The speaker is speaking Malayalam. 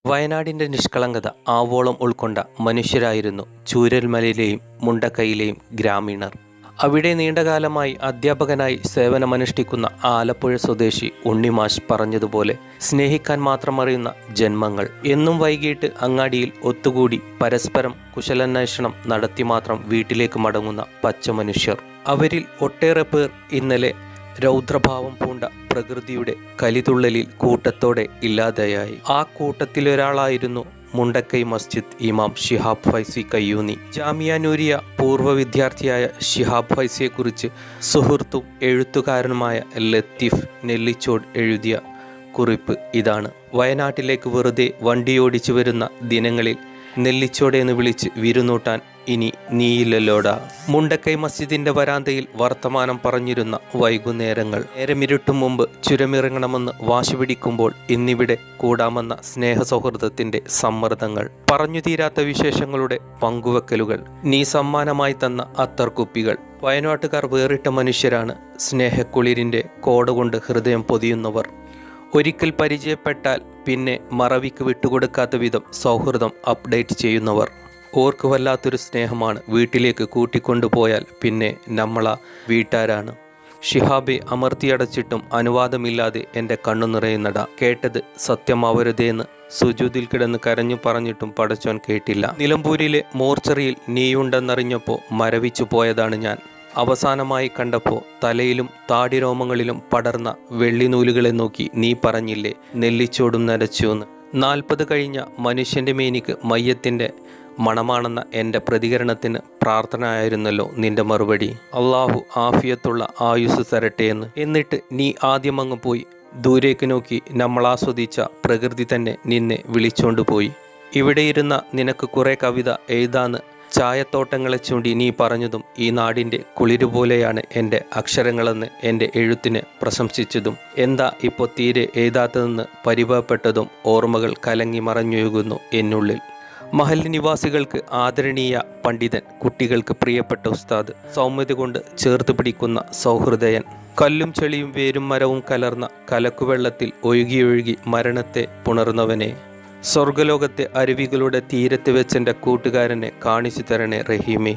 വയനാടിൻ്റെ നിഷ്കളങ്കത ആവോളം ഉൾക്കൊണ്ട മനുഷ്യരായിരുന്നു ചൂരൽമലയിലെയും മുണ്ടക്കൈയിലെയും ഗ്രാമീണർ. അവിടെ നീണ്ടകാലമായി അധ്യാപകനായി സേവനമനുഷ്ഠിക്കുന്ന ആലപ്പുഴ സ്വദേശി ഉണ്ണിമാഷ് പറഞ്ഞതുപോലെ, സ്നേഹിക്കാൻ മാത്രം അറിയുന്ന ജന്മങ്ങൾ. എന്നും വൈകിട്ട് അങ്ങാടിയിൽ ഒത്തുകൂടി പരസ്പരം കുശലാന്വേഷണം നടത്തി മാത്രം വീട്ടിലേക്ക് മടങ്ങുന്ന പച്ച മനുഷ്യർ. അവരിൽ ഒട്ടേറെ പേർ ഇന്നലെ രൗദ്രഭാവം പൂണ്ട പ്രകൃതിയുടെ കലിതുള്ളലിൽ കൂട്ടത്തോടെ ഇല്ലാതെയായി. ആ കൂട്ടത്തിലൊരാളായിരുന്നു മുണ്ടക്കൈ മസ്ജിദ് ഇമാം ശിഹാബ് ഫൈസി കയ്യൂന്നി. ജാമിയ നൂരിയ പൂർവ്വ വിദ്യാർത്ഥിയായ ശിഹാബ് ഫൈസിയെക്കുറിച്ച് സുഹൃത്തും എഴുത്തുകാരനുമായ ലത്തീഫ് നെല്ലിച്ചോട് എഴുതിയ കുറിപ്പ് ഇതാണ്. വയനാട്ടിലേക്ക് വെറുതെ വണ്ടിയോടിച്ചു വരുന്ന ദിനങ്ങളിൽ നെല്ലിച്ചോടെന്ന് വിളിച്ച് വിരുന്നൂട്ടാൻ ഇനി നീയില്ലല്ലോടാ. മുണ്ടക്കൈ മസ്ജിദിന്റെ വരാന്തയിൽ വർത്തമാനം പറഞ്ഞിരുന്ന വൈകുന്നേരങ്ങൾ. നേരമിരുട്ടും മുമ്പ് ചുരമിറങ്ങണമെന്ന് വാശി പിടിക്കുമ്പോൾ ഇന്നിവിടെ കൂടാമെന്ന സ്നേഹസൗഹൃദത്തിന്റെ സമ്മർദ്ദങ്ങൾ. പറഞ്ഞു തീരാത്ത വിശേഷങ്ങളുടെ പങ്കുവെക്കലുകൾ. നീ സമ്മാനമായി തന്ന അത്തർക്കുപ്പികൾ. വയനാട്ടുകാർ വേറിട്ട മനുഷ്യരാണ്. സ്നേഹക്കുളിരിന്റെ കോടകൊണ്ട് ഹൃദയം പൊതിയുന്നവർ. ഒരിക്കൽ പരിചയപ്പെട്ടാൽ പിന്നെ മറവിക്ക് വിട്ടുകൊടുക്കാത്ത വിധം സൗഹൃദം അപ്ഡേറ്റ് ചെയ്യുന്നവർ. ഓർക്ക് വല്ലാത്തൊരു സ്നേഹമാണ്. വീട്ടിലേക്ക് കൂട്ടിക്കൊണ്ടുപോയാൽ പിന്നെ നമ്മളാ വീട്ടാരാണ്. ഷിഹാബെ അമർത്തിയടച്ചിട്ടും അനുവാദമില്ലാതെ എൻ്റെ കണ്ണു നിറയുന്നട. കേട്ടത് സത്യമാവരുതേന്ന് സുജൂദിൽ കിടന്ന് കരഞ്ഞു പറഞ്ഞിട്ടും പടച്ചോൻ കേട്ടില്ല. നിലമ്പൂരിലെ മോർച്ചറിയിൽ നീയുണ്ടെന്നറിഞ്ഞപ്പോൾ മരവിച്ചു പോയതാണ് ഞാൻ. അവസാനമായി കണ്ടപ്പോൾ തലയിലും താടിരോമങ്ങളിലും പടർന്ന വെള്ളിനൂലുകളെ നോക്കി നീ പറഞ്ഞില്ലേ നെല്ലിച്ചോടും നരച്ചുവെന്ന്. 40 കഴിഞ്ഞ മനുഷ്യൻ്റെ മേനിക്ക് മയ്യത്തിൻ്റെ മണമാണെന്ന എൻ്റെ പ്രതികരണത്തിന് പ്രാർത്ഥനയായിരുന്നല്ലോ നിന്റെ മറുപടി. അള്ളാഹു ആഫിയത്തുള്ള ആയുസ് തരട്ടെ എന്ന്. എന്നിട്ട് നീ ആദ്യം അങ്ങ് പോയി. ദൂരേക്ക് നോക്കി നമ്മളാസ്വദിച്ച പ്രകൃതി തന്നെ നിന്നെ വിളിച്ചോണ്ട് പോയി. ഇവിടെ ഇരുന്ന നിനക്ക് കുറേ കവിത എഴുതാന്ന് ചായത്തോട്ടങ്ങളെ ചൂണ്ടി നീ പറഞ്ഞതും ഈ നാടിൻ്റെ കുളിരുപോലെയാണ് എൻ്റെ അക്ഷരങ്ങളെന്ന് എൻ്റെ എഴുത്തിന് പ്രശംസിച്ചതും. എന്താ ഇപ്പോൾ തീരെ എഴുതാത്തതെന്ന് പരിഭവപ്പെട്ടതും ഓർമ്മകൾ കലങ്ങി മറഞ്ഞൊഴുകുന്നു എന്നുള്ളിൽ. മഹല്ല് നിവാസികൾക്ക് ആദരണീയ പണ്ഡിതൻ, കുട്ടികൾക്ക് പ്രിയപ്പെട്ട ഉസ്താദ്, സൗമ്യത കൊണ്ട് ചേർത്ത് പിടിക്കുന്ന സൗഹൃദയൻ, കല്ലും ചെളിയും വേരും മരവും കലർന്ന കലക്കുവെള്ളത്തിൽ ഒഴുകിയൊഴുകി മരണത്തെ പുണർന്നവനെ, സ്വർഗലോകത്തെ അരുവികളുടെ തീരത്ത് വെച്ചെൻ്റെ കൂട്ടുകാരനെ കാണിച്ചു തരണേ റഹീമേ.